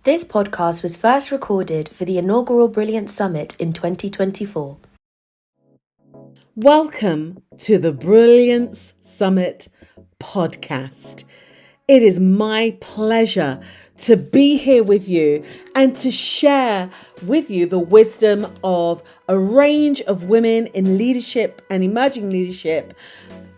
This podcast was first recorded for the inaugural Brilliance Summit in 2024. Welcome to the Brilliance Summit podcast. It is my pleasure to be here with you and to share with you the wisdom of a range of women in leadership and emerging leadership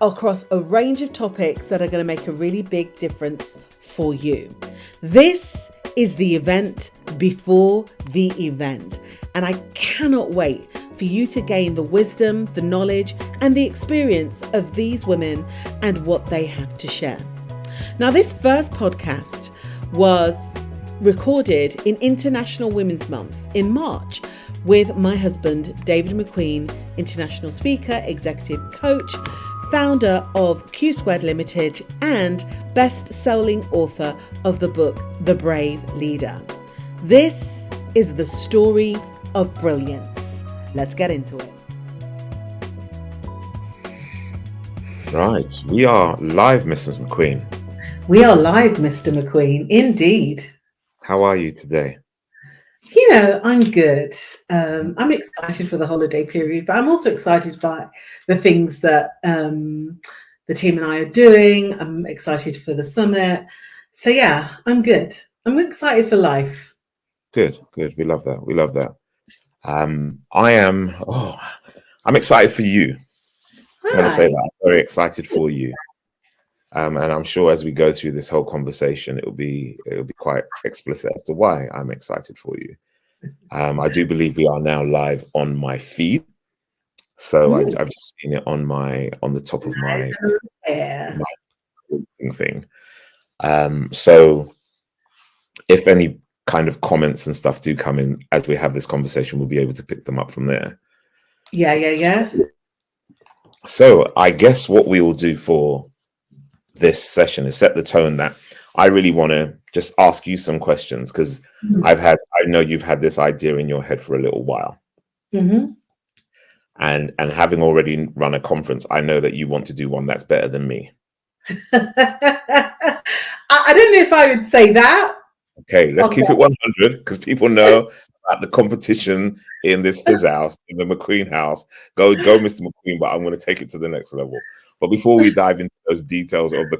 across a range of topics that are going to make a really big difference for you. This is the event before the event, and I cannot wait for you to gain the wisdom, the knowledge, and the experience of these women and what they have to share. Now, this first podcast was recorded in International Women's Month in March with my husband, David McQueen, international speaker, executive coach, founder of Q Squared Limited, and best-selling author of the book, The Brave Leader. This is the story of brilliance. Let's get into it. Right, we are live, Mrs. McQueen. We are live, Mr. McQueen, indeed. How are you today? You know, I'm good. I'm excited for the holiday period, but I'm also excited by the things that the team and I are doing. I'm excited for the summit. So yeah, I'm good. I'm excited for life. Good. We love that. I'm excited for you. I'm going to say that. I'm very excited for you. And I'm sure as we go through this whole conversation, it'll be quite explicit as to why I'm excited for you. I do believe we are now live on my feed, so I've just seen it on the top of my thing. So if any kind of comments and stuff do come in as we have this conversation, we'll be able to pick them up from there. Yeah. So I guess what we will do for this session is set the tone that I really want to just ask you some questions, because I know you've had this idea in your head for a little while. Mm-hmm. And having already run a conference, I know that you want to do one that's better than me. I don't know if I would say that. Okay, let's keep it 100, because people know about the competition in his house, in the McQueen house. Go, Mr. McQueen, but I'm going to take it to the next level. But before we dive into those details of the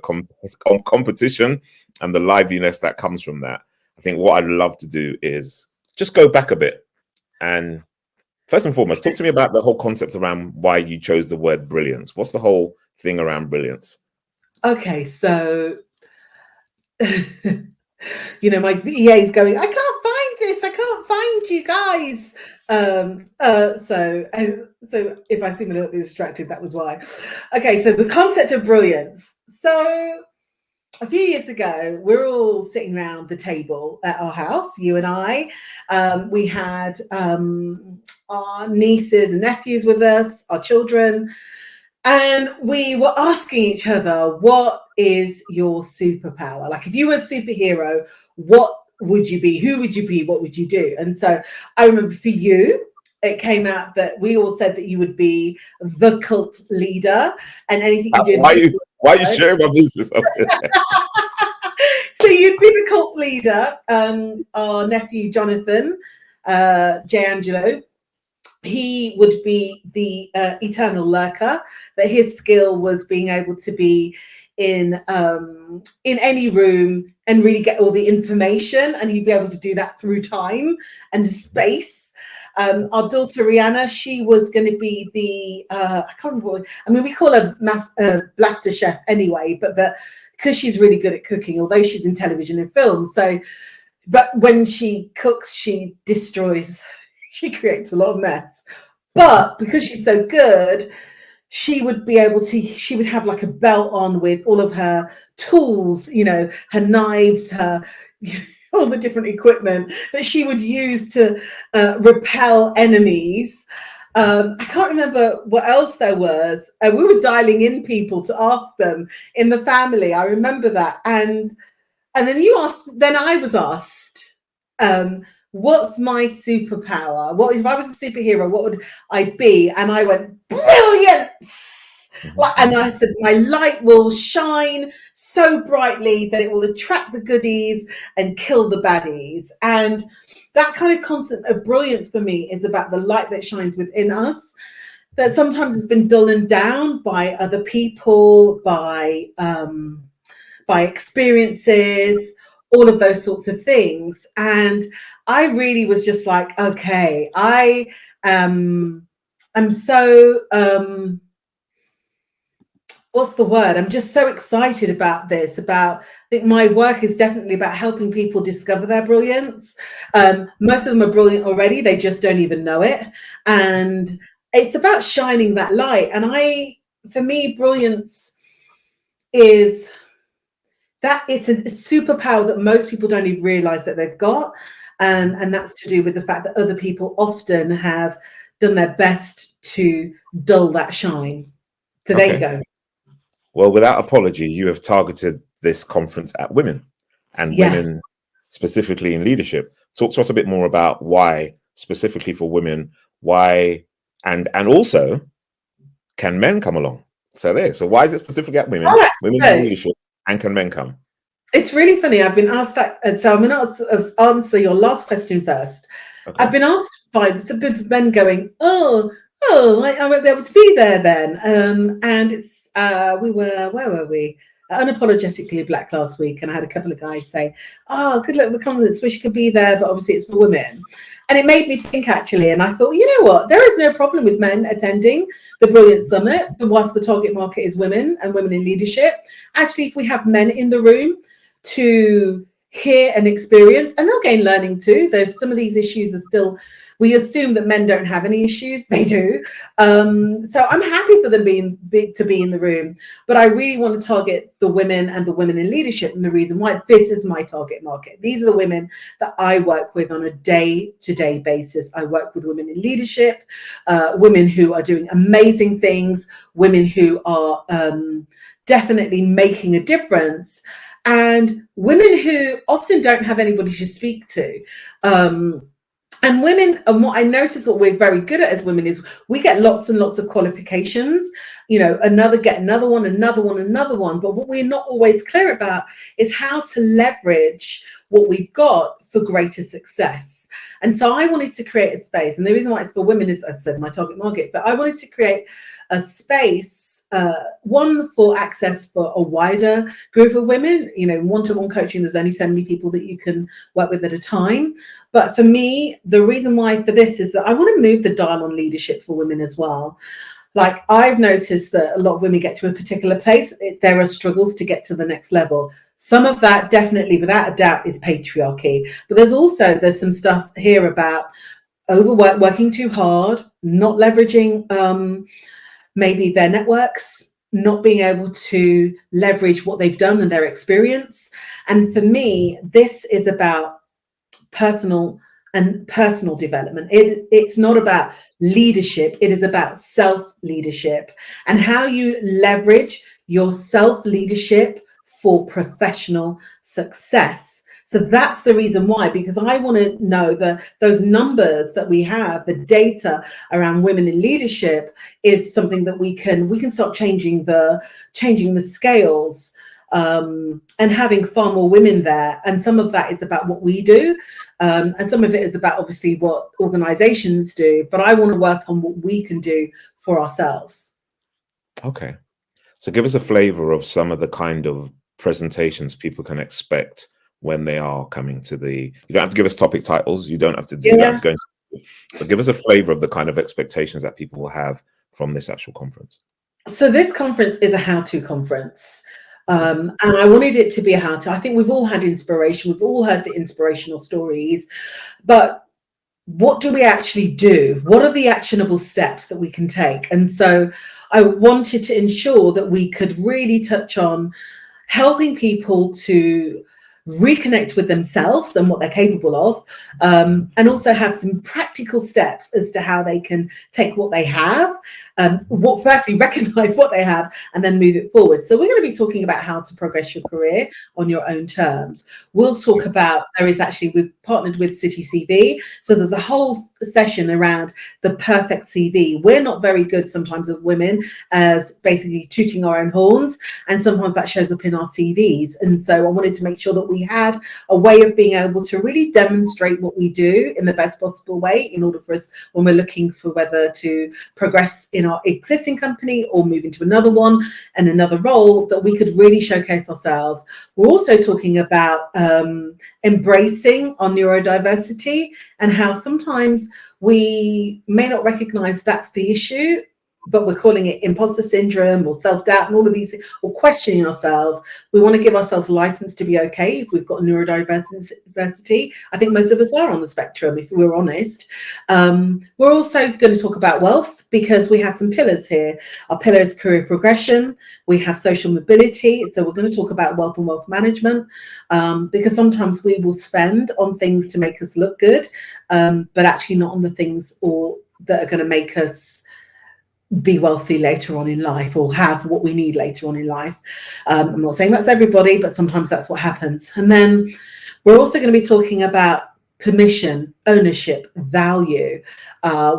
competition and the liveliness that comes from that, I think what I'd love to do is just go back a bit. And first and foremost, talk to me about the whole concept around why you chose the word brilliance. What's the whole thing around brilliance? Okay, so you know, my VA is going, I can't find this. I can't find you guys. So if I seem a little bit distracted, that was why. Okay, so the concept of brilliance. So a few years ago, we're all sitting around the table at our house, you and I. We had our nieces and nephews with us, our children. And we were asking each other, what is your superpower? Like, if you were a superhero, what would you be? Who would you be? What would you do? And so I remember for you, it came out that we all said that you would be the cult leader, and anything you did. Why are you sharing my business? So you'd be the cult leader. Our nephew, Jonathan, J. Angelo, he would be the eternal lurker, that his skill was being able to be in any room and really get all the information, and he'd be able to do that through time and space. Our daughter Rihanna, she was going to be the I can't remember. I mean, we call her blaster chef anyway, but because she's really good at cooking, although she's in television and film. So, but when she cooks, she destroys. She creates a lot of mess. But because she's so good, she would have like a belt on with all of her tools, you know, her knives, all the different equipment that she would use to repel enemies. I can't remember what else there was. We were dialing in people to ask them in the family. I remember that. And then you asked, then I was asked, what's my superpower? What if I was a superhero, what would I be? And I went, brilliance. And I said, my light will shine so brightly that it will attract the goodies and kill the baddies. And that kind of concept of brilliance for me is about the light that shines within us, that sometimes has been dulled down by other people, by experiences, all of those sorts of things. And I really was just like, okay, I'm so what's the word? I'm just so excited about this. I think my work is definitely about helping people discover their brilliance. Most of them are brilliant already. They just don't even know it. And it's about shining that light. And for me, brilliance is that it's a superpower that most people don't even realize that they've got. And that's to do with the fact that other people often have done their best to dull that shine. So there you go. Well, without apology, you have targeted this conference at women and women specifically in leadership. Talk to us a bit more about why specifically for women, why, and also can men come along? So why is it specifically at women, women in leadership, and can men come? It's really funny. I've been asked that, and so I'm going to answer your last question first. Okay. I've been asked by some men going, I won't be able to be there then. And it's where were we? Unapologetically Black last week, and I had a couple of guys say, good luck with the conference, wish you could be there, but obviously it's for women. And it made me think, actually, and I thought, you know what, there is no problem with men attending the Brilliance Summit, but whilst the target market is women and women in leadership, actually, if we have men in the room to hear and experience, and they'll gain learning too. There's some of these issues are still, we assume that men don't have any issues. They do. So I'm happy for them to be in the room, but I really want to target the women and the women in leadership. And the reason why, this is my target market. These are the women that I work with on a day-to-day basis. I work with women in leadership, women who are doing amazing things, women who are definitely making a difference, and women who often don't have anybody to speak to. And women, and what I notice what we're very good at as women is we get lots and lots of qualifications, get another one. But what we're not always clear about is how to leverage what we've got for greater success. And so I wanted to create a space, and the reason why it's for women is, as I said, my target market, but I wanted to create a space, one for access for a wider group of women. One-to-one coaching, there's only so many people that you can work with at a time. But for me, the reason why for this is that I want to move the dial on leadership for women as well. Like, I've noticed that a lot of women get to a particular place, there are struggles to get to the next level. Some of that definitely, without a doubt, is patriarchy. But there's some stuff here about working too hard, not leveraging maybe their networks, not being able to leverage what they've done and their experience. And for me, this is about personal development. It's not about leadership. It is about self-leadership and how you leverage your self-leadership for professional success. So that's the reason why, because I want to know those numbers that we have, the data around women in leadership is something that we can start changing the scales, and having far more women there. And some of that is about what we do, and some of it is about obviously what organizations do. But I want to work on what we can do for ourselves. Okay, so give us a flavor of some of the kind of presentations people can expect when they are coming to you don't have to give us topic titles. You don't have to do that. But give us a flavor of the kind of expectations that people will have from this actual conference. So this conference is a how-to conference. And I wanted it to be a how-to. I think we've all had inspiration. We've all heard the inspirational stories. But what do we actually do? What are the actionable steps that we can take? And so I wanted to ensure that we could really touch on helping people to reconnect with themselves and what they're capable of, and also have some practical steps as to how they can take what they have, firstly recognize what they have and then move it forward. So we're going to be talking about how to progress your career on your own terms. We'll talk about, we've partnered with City CV, so there's a whole session around the perfect CV. We're not very good sometimes as women as basically tooting our own horns, and sometimes that shows up in our CVs. And so I wanted to make sure that we had a way of being able to really demonstrate what we do in the best possible way in order for us, when we're looking for whether to progress in our existing company or move into another one and another role, that we could really showcase ourselves. We're also talking about embracing our neurodiversity and how sometimes we may not recognize that's the issue, but we're calling it imposter syndrome or self-doubt and all of these, or questioning ourselves. We want to give ourselves a license to be okay if we've got neurodiversity. I think most of us are on the spectrum, if we're honest. We're also going to talk about wealth, because we have some pillars here. Our pillar is career progression. We have social mobility. So we're going to talk about wealth and wealth management, because sometimes we will spend on things to make us look good, but actually not on the things that are going to make us be wealthy later on in life, or have what we need later on in life. I'm not saying that's everybody, but sometimes that's what happens. And then we're also going to be talking about permission, ownership, value.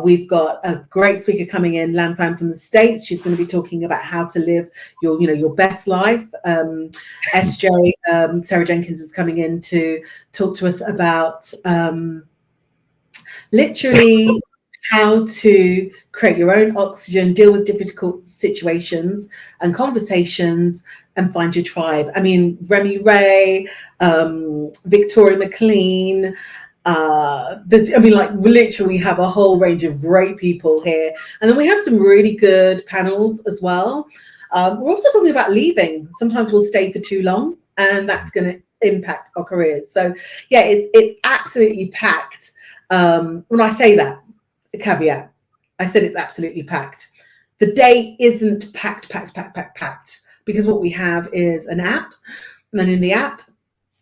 We've got a great speaker coming in, Lan Fan from the States. She's going to be talking about how to live your best life. SJ, Sarah Jenkins, is coming in to talk to us about literally how to create your own oxygen, deal with difficult situations and conversations, and find your tribe. I mean, Remy Ray, Victoria McLean, we literally have a whole range of great people here. And then we have some really good panels as well. We're also talking about leaving. Sometimes we'll stay for too long, and that's going to impact our careers. So yeah, it's absolutely packed. When I say that, the caveat, I said it's absolutely packed. The day isn't packed, because what we have is an app, and then in the app,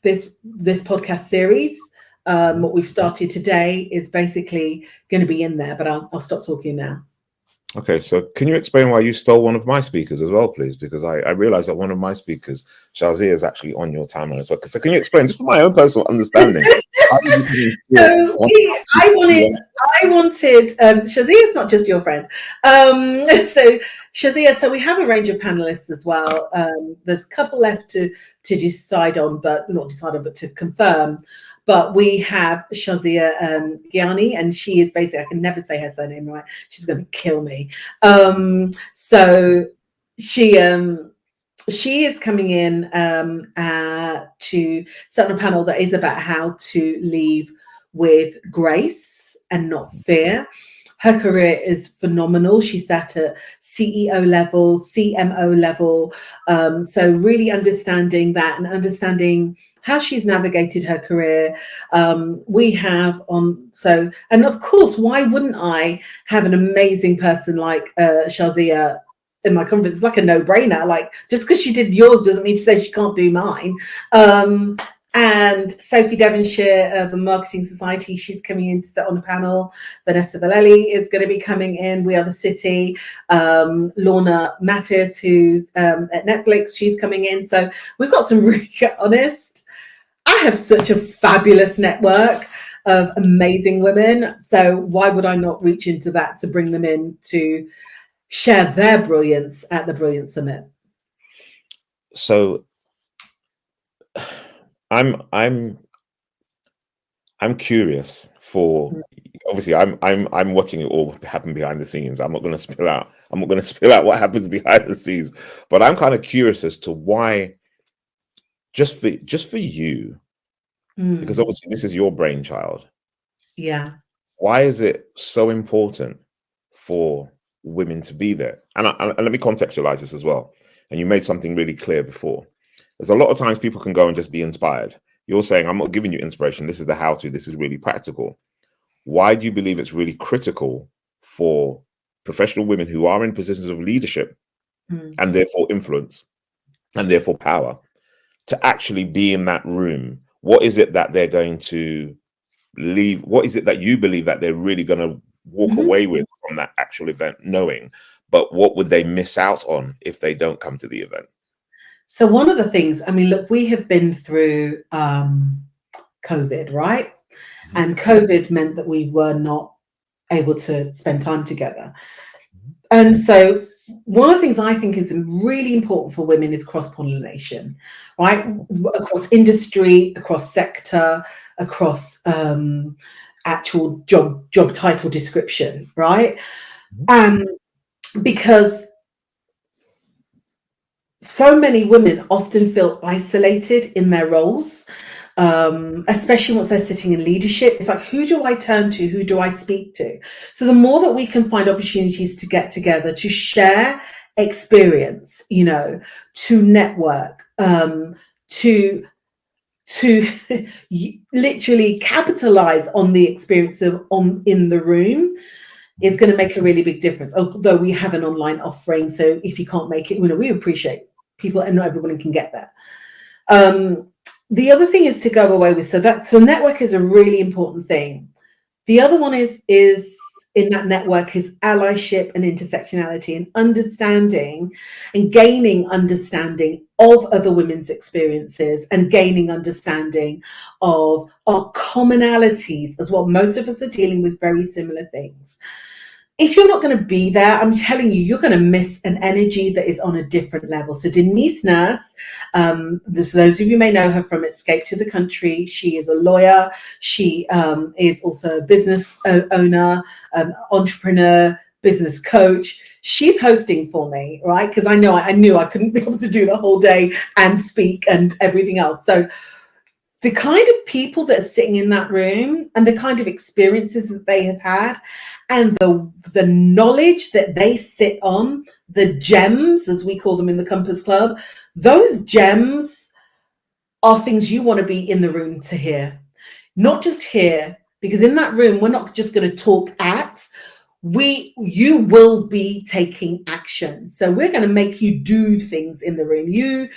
this podcast series, what we've started today is basically going to be in there, but I'll stop talking now. Okay, so can you explain why you stole one of my speakers as well, please? Because I realized that one of my speakers, Shazia, is actually on your timeline as well. So can you explain, just for my own personal understanding? So I wanted Shazia is not just your friend. So Shazia, so we have a range of panelists as well. There's a couple left to decide on, but not decide on, but to confirm. But we have Shazia Gianni, and she is basically, I can never say her surname right. She's going to kill me. So she is coming in to sit on a panel that is about how to leave with grace and not fear. Her career is phenomenal. She sat at CEO level, CMO level. So really understanding that and understanding how she's navigated her career. We have and of course, why wouldn't I have an amazing person like Shazia in my conference? It's like a no-brainer. Like, just because she did yours doesn't mean to say she can't do mine. And Sophie Devonshire, the Marketing Society, she's coming in to sit on the panel. Vanessa Vallely is going to be coming in. We Are the City. Lorna Mattis, who's at Netflix, she's coming in. So we've got some really honest. I have such a fabulous network of amazing women. So why would I not reach into that to bring them in to share their brilliance at the Brilliance Summit? So I'm curious for, obviously I'm watching it all happen behind the scenes. I'm not going to spill out what happens behind the scenes, but I'm kind of curious as to why, just for you, because obviously this is your brainchild. Yeah. Why is it so important for women to be there? And let me contextualize this as well. And you made something really clear before. There's a lot of times people can go and just be inspired. You're saying, I'm not giving you inspiration. This is the how-to. This is really practical. Why do you believe it's really critical for professional women who are in positions of leadership and therefore influence and therefore power to actually be in that room? What is it that they're going to leave? What is it that you believe that they're really going to walk away with from that actual event, knowing? But what would they miss out on if they don't come to the event? So one of the things, I mean, look, we have been through COVID, right? And COVID meant that we were not able to spend time together. And so one of the things I think is really important for women is cross-pollination, right? Across industry, across sector, across actual job title description, right? Because so many women often feel isolated in their roles, especially once they're sitting in leadership. It's like, who do I turn to? Who do I speak to? So the more that we can find opportunities to get together, to share experience, you know, to network, to literally capitalize on the experience of in the room, is going to make a really big difference. Although we have an online offering, so if you can't make it, you know, we appreciate people, and not everyone can get there. The other thing is to go away with, so network is a really important thing. The other one is in that network is allyship and intersectionality, and understanding and gaining understanding of other women's experiences, and gaining understanding of our commonalities as well. Most of us are dealing with very similar things. If you're not going to be there, I'm telling you, you're going to miss an energy that is on a different level. So Denise Nurse, those of you may know her from Escape to the Country. She is a lawyer. She is also a business owner, entrepreneur, business coach. She's hosting for me, right? Because I knew I couldn't be able to do the whole day and speak and everything else. So the kind of people that are sitting in that room, and the kind of experiences that they have had, and the knowledge that they sit on, the gems, as we call them in the Compass Club, those gems are things you want to be in the room to hear. Not just hear, because in that room, we're not just going to talk at, you will be taking action. So we're going to make you do things in the room. You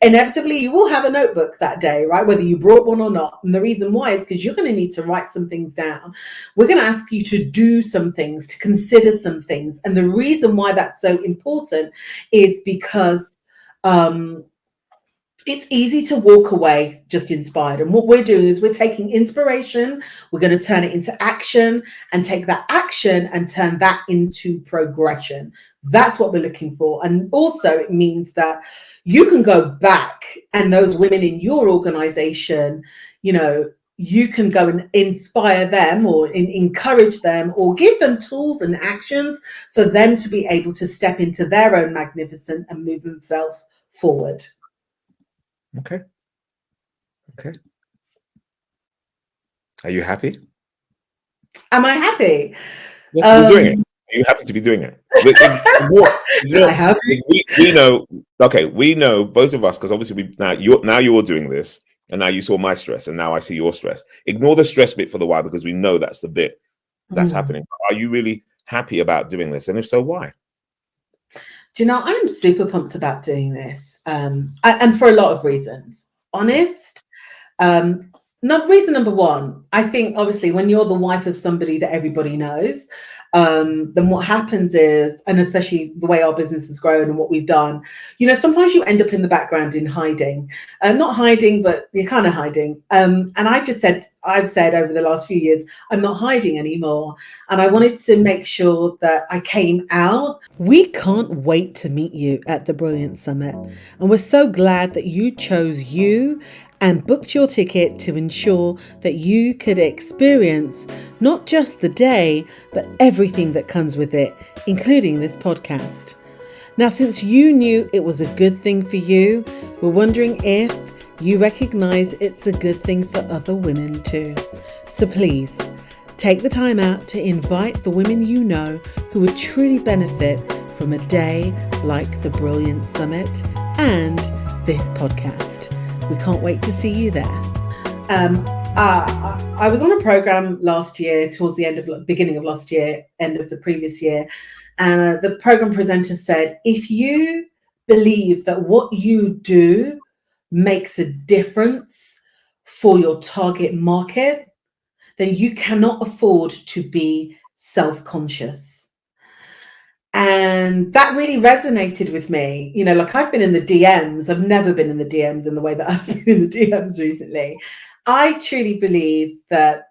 inevitably, you will have a notebook that day, right? Whether you brought one or not. And the reason why is because you're going to need to write some things down. We're going to ask you to do some things, to consider some things. And the reason why that's so important is because it's easy to walk away just inspired. And what we're doing is we're taking inspiration, we're going to turn it into action, and take that action and turn that into progression. That's what we're looking for. And also it means that you can go back, and those women in your organization, you know, you can go and inspire them, or encourage them, or give them tools and actions for them to be able to step into their own magnificence and move themselves forward. Okay. Are you happy? Am I happy? Yes, you're doing it. Are you happy to be doing it? I have. We know. Okay, we know, both of us, because obviously now you're doing this, and now you saw my stress, and now I see your stress. Ignore the stress bit for the while, because we know that's the bit that's happening. Are you really happy about doing this? And if so, why? Do you know, I'm super pumped about doing this. And for a lot of reasons. Honest. Reason number one, I think obviously when you're the wife of somebody that everybody knows, then what happens is, and especially the way our business has grown and what we've done, you know, sometimes you end up in the background in hiding. Not hiding, but you're kind of hiding. And I've said over the last few years, I'm not hiding anymore. And I wanted to make sure that I came out. We can't wait to meet you at the Brilliance Summit. And we're so glad that you chose you and booked your ticket to ensure that you could experience not just the day, but everything that comes with it, including this podcast. Now, since you knew it was a good thing for you, we're wondering if you recognize it's a good thing for other women too. So please take the time out to invite the women you know who would truly benefit from a day like the Brilliance Summit and this podcast. We can't wait to see you there. I was on a program last year, towards the beginning of last year, end of the previous year, and the program presenter said, if you believe that what you do makes a difference for your target market, then you cannot afford to be self-conscious. And that really resonated with me. You know, like, I've been in the DMs. I've never been in the DMs in the way that I've been in the DMs recently. I truly believe that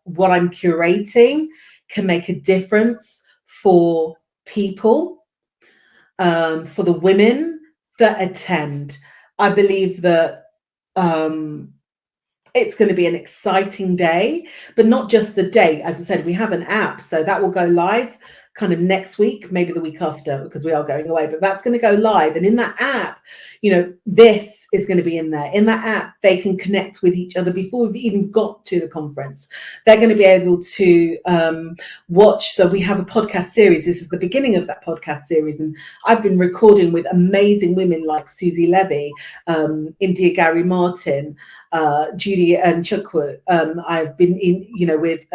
what I'm curating can make a difference for people, for the women that attend. I believe that it's going to be an exciting day, but not just the day. As I said, we have an app, so that will go live kind of next week, maybe the week after, because we are going away, but that's going to go live. And in that app, you know, this is going to be in there. In that app, they can connect with each other before we've even got to the conference. They're going to be able to watch. So we have a podcast series. This is the beginning of that podcast series. And I've been recording with amazing women like Susie Levy, India Gary Martin, Judy and Chukwu. I've been in, you know, with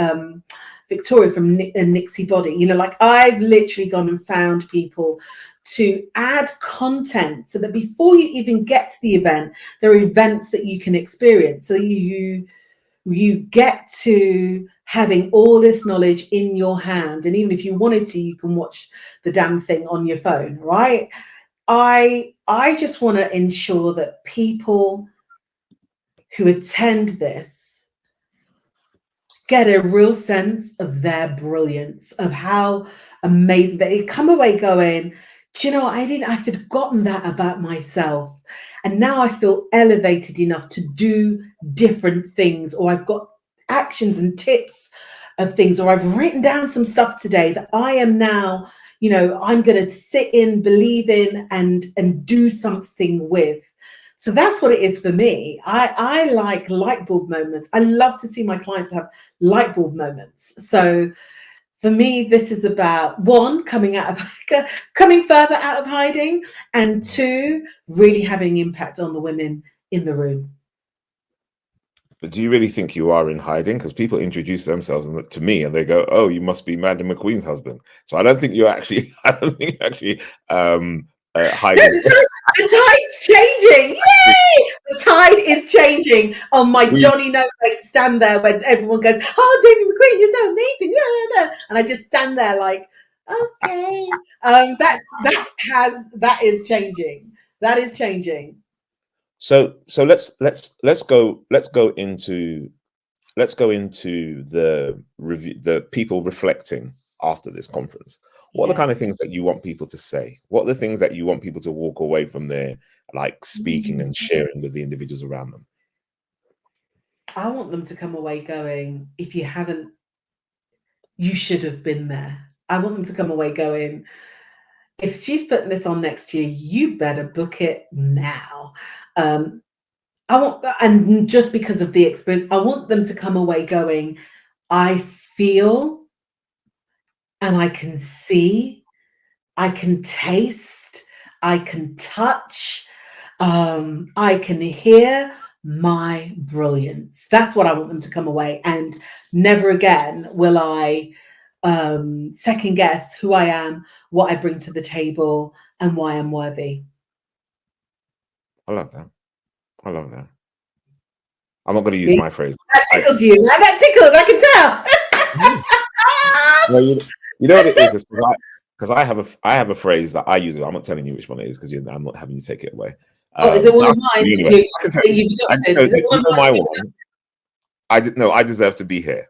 Victoria from Nixie Body. You know, like, I've literally gone and found people to add content so that before you even get to the event, there are events that you can experience. So you get to having all this knowledge in your hand. And even if you wanted to, you can watch the damn thing on your phone, right? I just want to ensure that people who attend this get a real sense of their brilliance, of how amazing they come away going, do you know, I've forgotten that about myself. And now I feel elevated enough to do different things, or I've got actions and tips of things, or I've written down some stuff today that I am now, you know, I'm going to sit in, believe in, and do something with. So that's what it is for me. I like light bulb moments. I love to see my clients have light bulb moments. So for me, this is about, one, coming further out of hiding, and two, really having impact on the women in the room. But do you really think you are in hiding? Because people introduce themselves to me and they go, "Oh, you must be Madam McQueen's husband." So I don't think you're actually. I don't think you're actually hiding. No, the tide's changing. Yay! The tide is changing. On my Johnny No Wait stand there when everyone goes, "Oh, David McQueen, you're so amazing!" Yeah, and I just stand there like, okay. That is changing. That is changing. So let's go into the review, the people reflecting after this conference. What are the kind of things that you want people to say? What are the things that you want people to walk away from there, like speaking and sharing with the individuals around them? I want them to come away going, if you haven't, you should have been there. I want them to come away going, if she's putting this on next year, you better book it now. And just because of the experience, I want them to come away going, I feel, and I can see, I can taste, I can touch, I can hear my brilliance. That's what I want them to come away. And never again will I second guess who I am, what I bring to the table, and why I'm worthy. I love that. I love that. I'm not going to use my phrase. That tickled you. That tickled. I can tell. Well, you know what it is? Because I have a phrase that I use. I'm not telling you which one it is because I'm not having you take it away. Is it one of mine? Anyway, I can tell you. You know my one. I deserve to be here.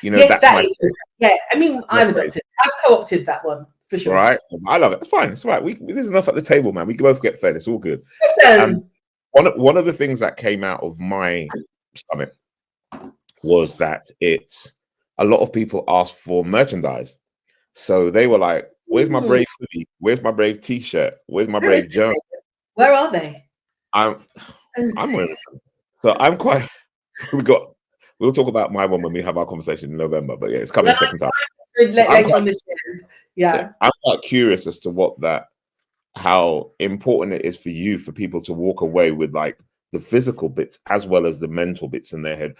You know, yes, that's my phrase. Yeah, I mean, I've co-opted that one for sure. Right, I love it. It's fine. It's right. There's enough at the table, man. We can both get fed. It's all good. One of the things that came out of my summit was that a lot of people asked for merchandise. So they were like, "Where's my Brave hoodie? Where's my Brave T-shirt? Where's my Brave journal? Where are they?" I'm wearing them. So I'm quite. We'll talk about my one when we have our conversation in November. But yeah, it's coming second time. Later on this year. Yeah, I'm quite curious as to how important it is for you, for people to walk away with like the physical bits as well as the mental bits in their head.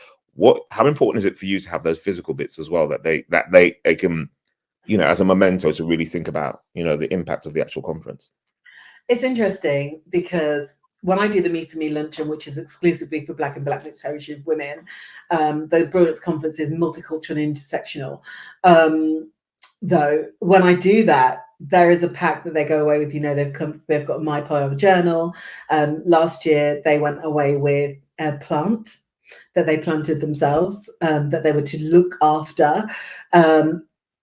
How important is it for you to have those physical bits as well, that they can, you know, as a memento to really think about, you know, the impact of the actual conference? It's interesting because when I do the Me for Me luncheon, which is exclusively for Black and Black mixed heritage women, the Brilliance conference is multicultural and intersectional. Though when I do that, there is a pack that they go away with. They've got My Poem journal. Last year they went away with a plant that they planted themselves, that they were to look after.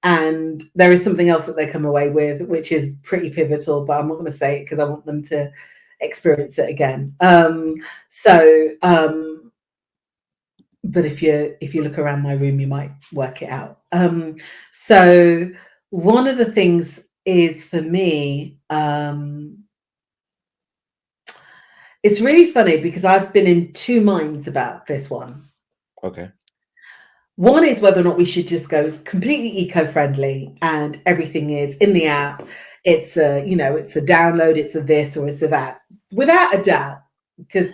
And there is something else that they come away with, which is pretty pivotal, but I'm not going to say it because I want them to experience it again. But if you look around my room, you might work it out. So one of the things is, for me, it's really funny because I've been in two minds about this one. Okay. One is whether or not we should just go completely eco-friendly and everything is in the app. It's a download, it's a this or it's a that. Without a doubt, because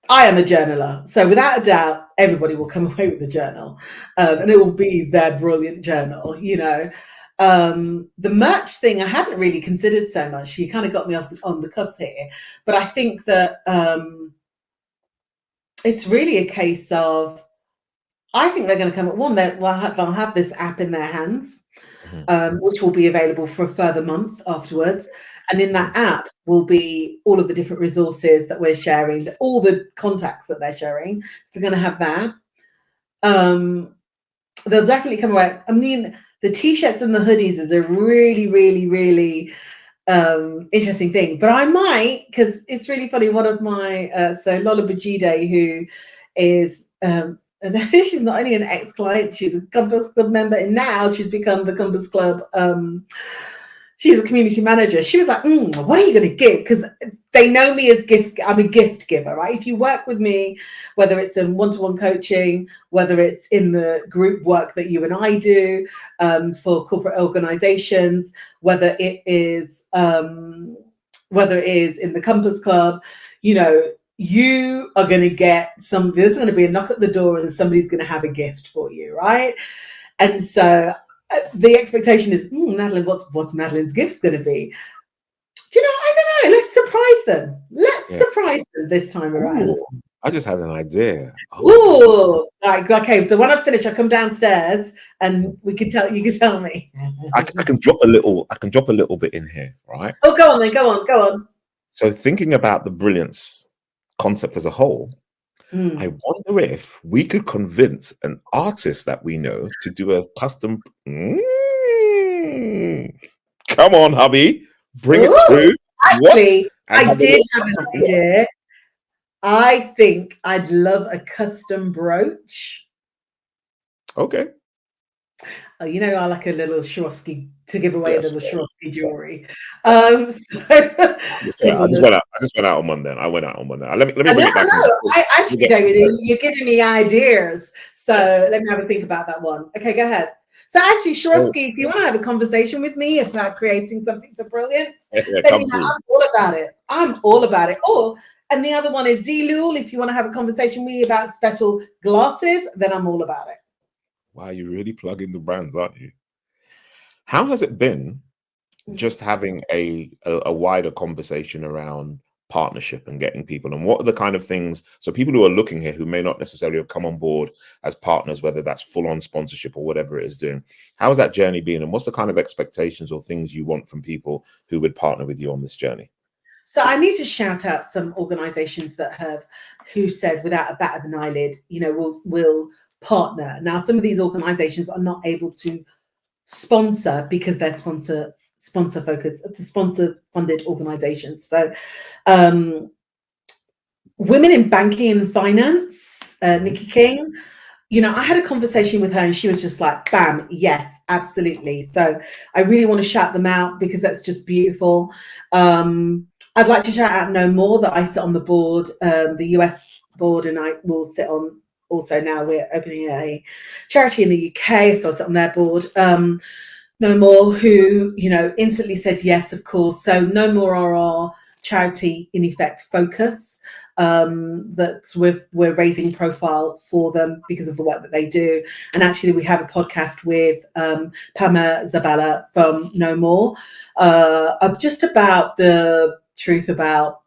I am a journaler, so without a doubt, everybody will come away with a journal, and it will be their brilliant journal. The merch thing I hadn't really considered so much. You kind of got me on the cuff here, but I think that it's really a case of, I think they're going to come at one. They'll have this app in their hands, which will be available for a further month afterwards. And in that app will be all of the different resources that we're sharing, all the contacts that they're sharing. So they're going to have that. They'll definitely come away. I mean, the T-shirts and the hoodies is a really, really, really interesting thing. But I might, because it's really funny, one of my, so Lola Bajide, who is... and she's not only an ex-client, she's a Compass Club member, and now she's become the Compass Club. She's a community manager. She was like, what are you going to give? Because they know me as I'm a gift giver, right? If you work with me, whether it's in one-to-one coaching, whether it's in the group work that you and I do for corporate organizations, whether it is in the Compass Club, you are going to get there's going to be a knock at the door and somebody's going to have a gift for you, right? And so the expectation is, Madeline, what's Madeline's gift's going to be? I don't know. Let's surprise them. Let's surprise them this time around. Ooh, I just had an idea. Right. Okay. So when I finish, I come downstairs and you can tell me. I can drop a little bit in here, right? Oh, go on then. Go on. So thinking about the Brilliance concept as a whole, I wonder if we could convince an artist that we know to do a custom. Come on, hubby, bring it through. Actually, I did have an idea. I think I'd love a custom brooch. Okay. I like a little Swarovski to give away, a little Swarovski jewelry. I just went out on Monday. I went out on Monday. Let me bring it back. David, you're giving me ideas. So let me have a think about that one. Okay, go ahead. So actually, Swarovski, if you want to have a conversation with me about creating something for Brilliance, let me know. I'm all about it. Oh, and the other one is Zilul. If you want to have a conversation with me about special glasses, then I'm all about it. Wow, you're really plugging the brands, aren't you? How has it been just having a wider conversation around partnership and getting people, and what are the kind of things, so people who are looking here who may not necessarily have come on board as partners, whether that's full-on sponsorship or whatever it is doing, how has that journey been, and what's the kind of expectations or things you want from people who would partner with you on this journey? So I need to shout out some organizations who said without a bat of an eyelid, we'll partner. Now, some of these organizations are not able to sponsor because they're sponsor focused, sponsor funded organizations. So women in banking and finance, Nikki King, I had a conversation with her and she was just like, bam, yes, absolutely. So I really want to shout them out because that's just beautiful. I'd like to shout out No More, that I sit on the board, the US board, and I will sit on. Also, now we're opening a charity in the UK, so I sit on their board. No More, who instantly said yes, of course. So No More are our charity, in effect, focus. That we're raising profile for them because of the work that they do. And actually, we have a podcast with Pama Zabala from No More, just about the truth about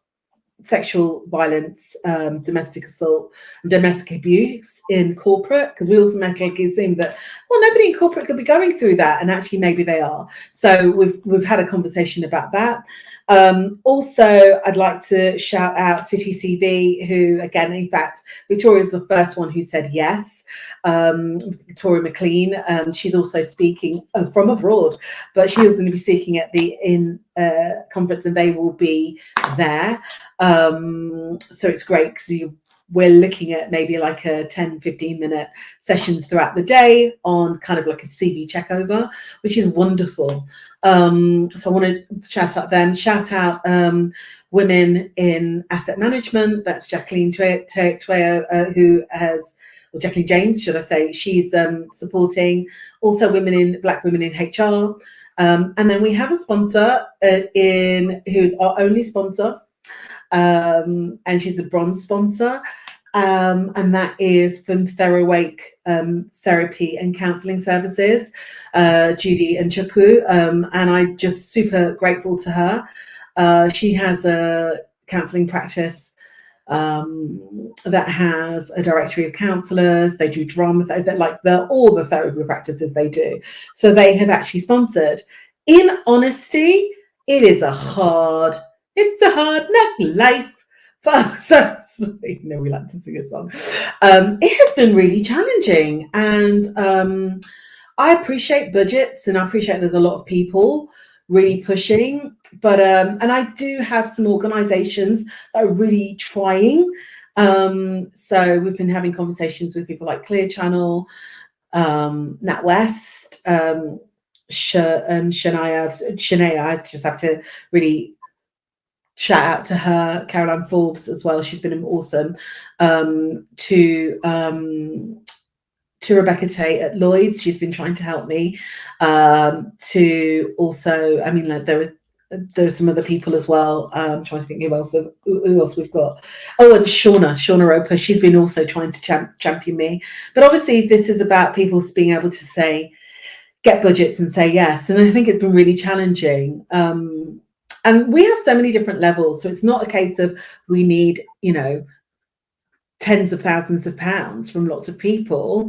sexual violence, domestic assault, and domestic abuse in corporate, because we automatically assume that, well, nobody in corporate could be going through that, and actually maybe they are. So we've had a conversation about that. Also, I'd like to shout out City CV, who, again, in fact, Victoria's the first one who said yes. Victoria McLean, she's also speaking from abroad, but she's going to be speaking at the conference, and they will be there. So it's great because we're looking at maybe like a 10-15 minute sessions throughout the day on kind of like a CV checkover, which is wonderful. So I want to shout out them, shout out women in asset management. That's Jacqueline Tweo, who has, or Jacqueline James, should I say, she's supporting also Black women in HR. And then we have a sponsor who's our only sponsor, and she's a bronze sponsor, and that is from Therowake Therapy and Counselling Services, Judy and Chaku, and I'm just super grateful to her. She has a counselling practice that has a directory of counsellors. They do drama, all the therapy practices they do. So they have actually sponsored. In honesty, it's a hard knock life. So you know, we like to sing a song. It has been really challenging, and I appreciate budgets, and I appreciate there's a lot of people really pushing, but and I do have some organizations that are really trying. So we've been having conversations with people like Clear Channel, NatWest, Shania. I just have to really shout out to her, Caroline Forbes as well. She's been awesome. To Rebecca Tate at Lloyd's, she's been trying to help me. To also, I mean, like there's some other people as well. I'm trying to think who else we've got. Oh, and Shauna Roper, she's been also trying to champion me. But obviously, this is about people being able to get budgets and say yes. And I think it's been really challenging. And we have so many different levels, so it's not a case of we need, tens of thousands of pounds from lots of people.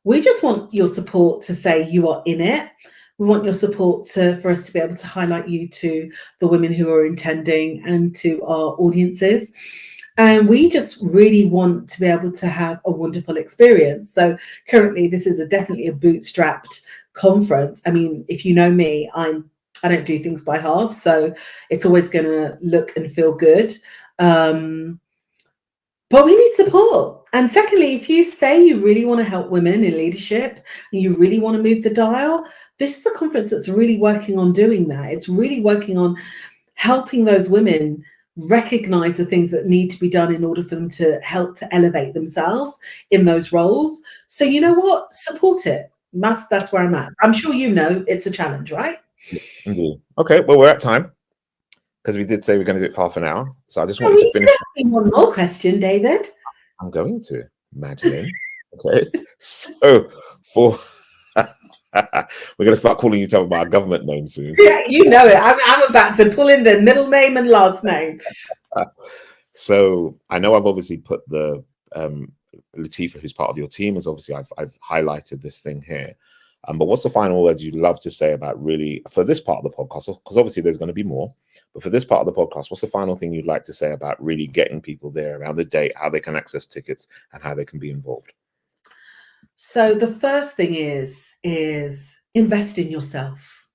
We just want your support to say you are in it. We want your support for us to be able to highlight you to the women who are intending and to our audiences. And we just really want to be able to have a wonderful experience. So currently, this is definitely a bootstrapped conference. I mean, if you know me, I don't do things by half, so it's always going to look and feel good. But we need support. And secondly, if you say you really want to help women in leadership and you really want to move the dial, this is a conference that's really working on doing that. It's really working on helping those women recognize the things that need to be done in order for them to help to elevate themselves in those roles. So you know what? Support it. That's where I'm at. I'm sure it's a challenge, right? Indeed. Okay, well, we're at time, because we did say we're going to do it for half an hour. So I just want you to finish. One more question, David. I'm going to, Madeline. Okay. So we're going to start calling each other by our government name soon. Yeah, you know it. I'm about to pull in the middle name and last name. So I know I've obviously put the Latifa, who's part of your team, is obviously I've highlighted this thing here. But what's the final words you'd love to say about really, for this part of the podcast? Because obviously there's going to be more, but for this part of the podcast, what's the final thing you'd like to say about really getting people there around the date, how they can access tickets and how they can be involved? So the first thing is invest in yourself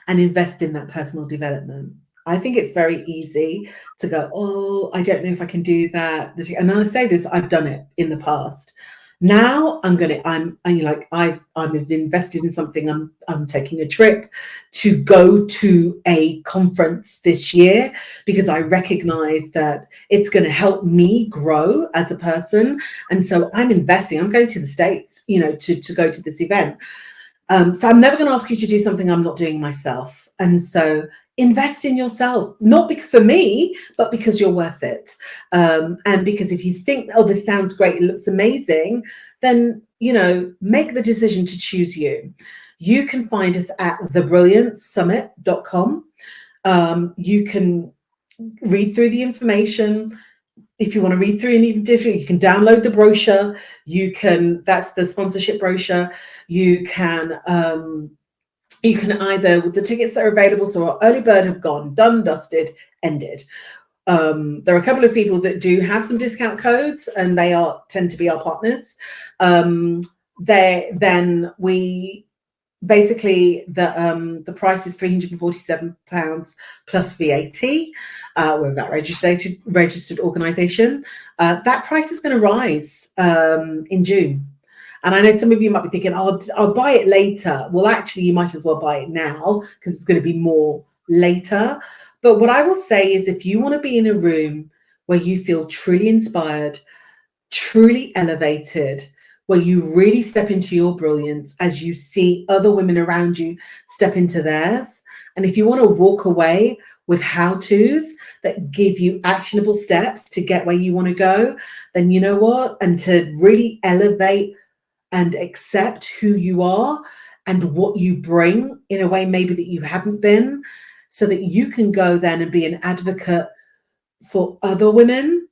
and invest in that personal development. I think it's very easy to go, oh, I don't know if I can do that. And I say this, I've done it in the past. Now I'm invested in something. I'm taking a trip to go to a conference this year because I recognize that it's going to help me grow as a person. And so I'm investing. I'm going to the States, to go to this event. So I'm never going to ask you to do something I'm not doing myself. And so invest in yourself, not for me, but because you're worth it. And because if you think, oh, this sounds great, it looks amazing, then, make the decision to choose you. You can find us at thebrilliancesummit.com. You can read through the information. If you want to read through anything different, you can download the brochure. That's the sponsorship brochure. You can either, with the tickets that are available, so our early bird have gone, done, dusted, ended. There are a couple of people that do have some discount codes, and they tend to be our partners. Then we basically the price is £347 plus VAT. We're a VAT registered organisation. That price is going to rise in June. And I know some of you might be thinking, oh, I'll buy it later. Well, actually, you might as well buy it now because it's going to be more later. But what I will say is, if you want to be in a room where you feel truly inspired, truly elevated, where you really step into your brilliance as you see other women around you step into theirs, and if you want to walk away with how-tos that give you actionable steps to get where you want to go, then you know what? And to really elevate and accept who you are and what you bring in a way maybe that you haven't been, so that you can go then and be an advocate for other women,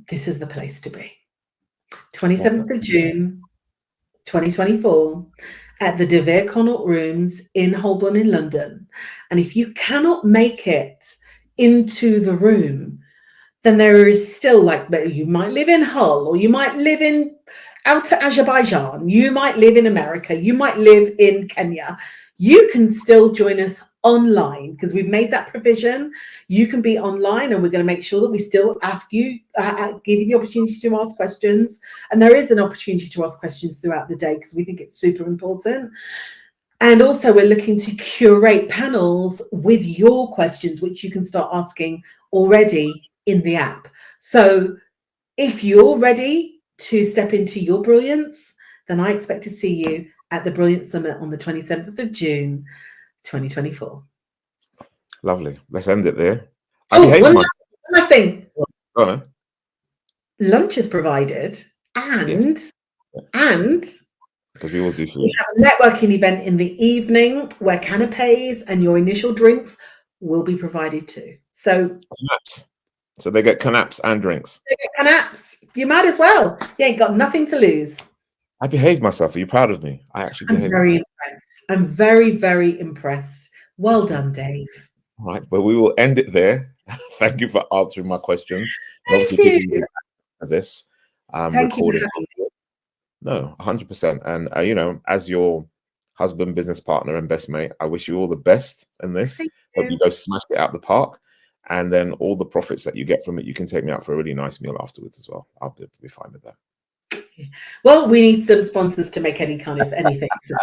this is the place to be. 27th of June, 2024, at the De Vere Connaught Rooms in Holborn in London. And if you cannot make it into the room, then there is still, like, you might live in Hull, or you might live in Outer Azerbaijan, you might live in America, you might live in Kenya. You can still join us online because we've made that provision. You can be online, and we're going to make sure that we still ask you, give you the opportunity to ask questions. And there is an opportunity to ask questions throughout the day because we think it's super important. And also, we're looking to curate panels with your questions, which you can start asking already in the app. So if you're ready to step into your brilliance, then I expect to see you at the Brilliance Summit on the 27th of June, 2024. Lovely. Let's end it there. One last thing. Go on. Lunch is provided, and because we always do food. We have a networking event in the evening where canapes and your initial drinks will be provided too. So they get canapes and drinks. They get canapes. You might as well. You ain't got nothing to lose. I behaved myself. Are you proud of me? I'm very impressed. I'm very, very impressed. Well done, Dave. All right. Well, we will end it there. Thank you for answering my questions. Thank you. This Thank recording. You. No, 100%. And as your husband, business partner, and best mate, I wish you all the best in this. Hope you go smash it out the park. And then all the profits that you get from it, you can take me out for a really nice meal afterwards as well. I'll be fine with that. Well, we need some sponsors to make any kind of anything. So.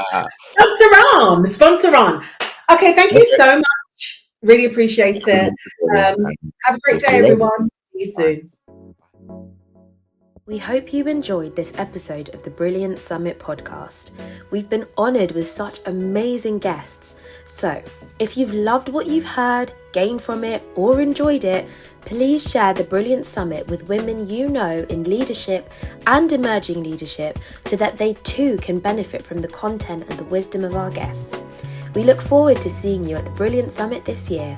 Sponsor on. Okay, thank you so much. Really appreciate it. Have a great day, everyone. See you soon. We hope you enjoyed this episode of the Brilliance Summit podcast. We've been honoured with such amazing guests. So, if you've loved what you've heard, gained from it, or enjoyed it, please share the Brilliance Summit with women you know in leadership and emerging leadership so that they too can benefit from the content and the wisdom of our guests. We look forward to seeing you at the Brilliance Summit this year.